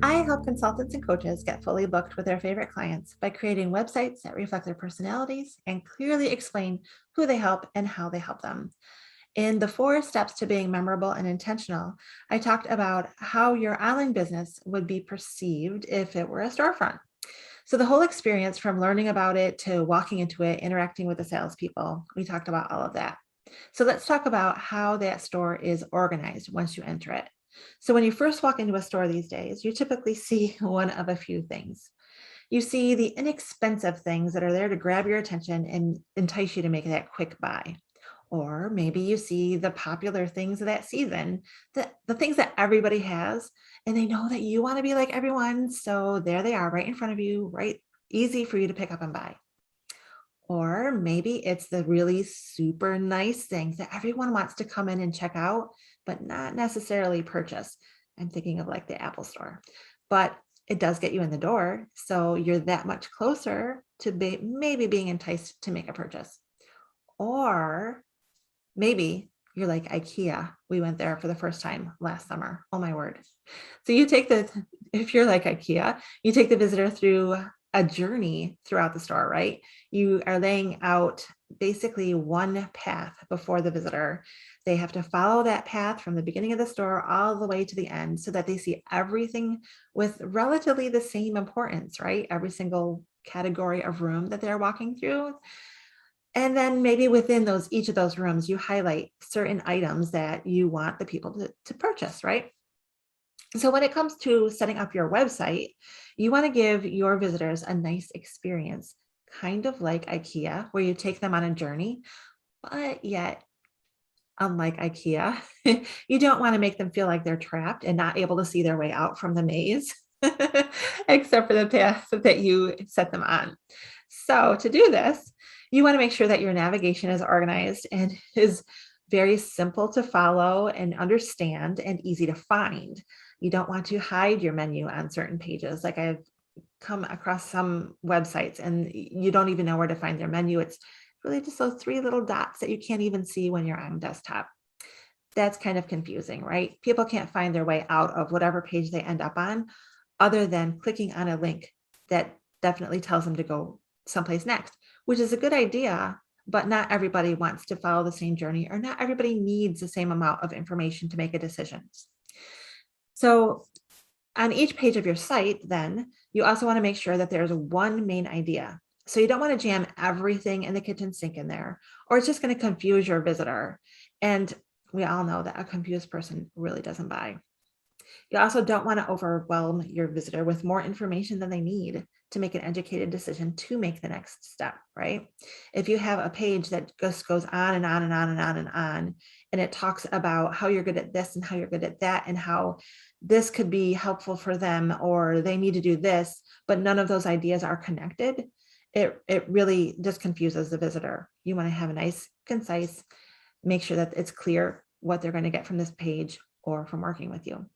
I help consultants and coaches get fully booked with their favorite clients by creating websites that reflect their personalities and clearly explain who they help and how they help them. In the 4 steps to being memorable and intentional, I talked about how your online business would be perceived if it were a storefront. So the whole experience from learning about it to walking into it, interacting with the salespeople, we talked about all of that. So let's talk about how that store is organized once you enter it. So when you first walk into a store these days, you typically see one of a few things. You see the inexpensive things that are there to grab your attention and entice you to make that quick buy. Or maybe you see the popular things of that season, the things that everybody has, and they know that you want to be like everyone. So there they are right in front of you, right? Easy for you to pick up and buy. Or maybe it's the really super nice things that everyone wants to come in and check out, but not necessarily purchase. I'm thinking of like the Apple Store, but it does get you in the door. So you're that much closer to maybe being enticed to make a purchase. Or maybe you're like IKEA. We went there for the first time last summer. Oh my word. So if you're like IKEA, you take the visitor through a journey throughout the store, right? You are laying out basically one path before the visitor. They have to follow that path from the beginning of the store all the way to the end so that they see everything with relatively the same importance, right? Every single category of room that they're walking through. And then maybe within each of those rooms, you highlight certain items that you want the people to purchase, right? So when it comes to setting up your website, you want to give your visitors a nice experience, kind of like IKEA, where you take them on a journey, but yet, unlike IKEA, you don't want to make them feel like they're trapped and not able to see their way out from the maze, except for the path that you set them on. So to do this, you want to make sure that your navigation is organized and is very simple to follow and understand and easy to find. You don't want to hide your menu on certain pages. Like I've come across some websites and you don't even know where to find their menu. It's really just those 3 little dots that you can't even see when you're on desktop. That's kind of confusing, right? People can't find their way out of whatever page they end up on other than clicking on a link that definitely tells them to go someplace next, which is a good idea, but not everybody wants to follow the same journey, or not everybody needs the same amount of information to make a decision. So on each page of your site, then you also want to make sure that there's one main idea. So you don't want to jam everything in the kitchen sink in there, or it's just going to confuse your visitor. And we all know that a confused person really doesn't buy. You also don't want to overwhelm your visitor with more information than they need to make an educated decision to make the next step, right? If you have a page that just goes on and on and on and on and on, and it talks about how you're good at this and how you're good at that and how this could be helpful for them or they need to do this, but none of those ideas are connected, it really just confuses the visitor. You want to have a nice, concise, make sure that it's clear what they're going to get from this page or from working with you.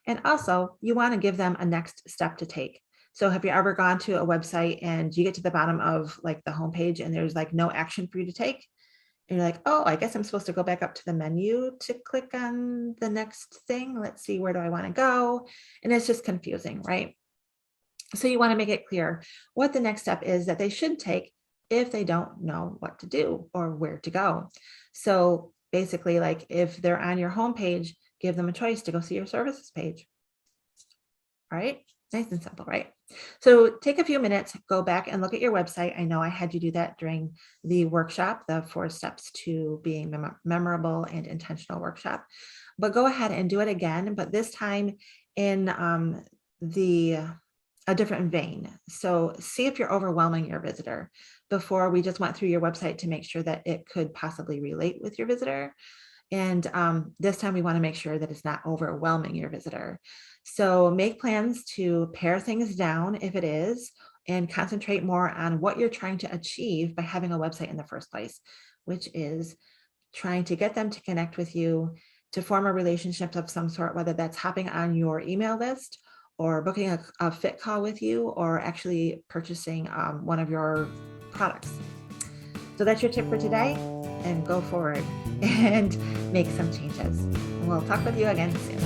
And also, you want to give them a next step to take. So have you ever gone to a website and you get to the bottom of like the homepage and there's like no action for you to take? And you're like, oh, I guess I'm supposed to go back up to the menu to click on the next thing. Let's see, where do I want to go? And it's just confusing, right? So you want to make it clear what the next step is that they should take if they don't know what to do or where to go. So basically, like if they're on your homepage, give them a choice to go see your services page. All right, nice and simple, right? So take a few minutes, go back and look at your website. I know I had you do that during the workshop, the 4 steps to being memorable and intentional workshop, but go ahead and do it again, but this time in a different vein. So see if you're overwhelming your visitor. Before, we just went through your website to make sure that it could possibly relate with your visitor. And this time we want to make sure that it's not overwhelming your visitor. So make plans to pare things down if it is, and concentrate more on what you're trying to achieve by having a website in the first place, which is trying to get them to connect with you, to form a relationship of some sort, whether that's hopping on your email list or booking a fit call with you, or actually purchasing one of your products. So that's your tip for today, and go forward and make some changes. We'll talk with you again soon.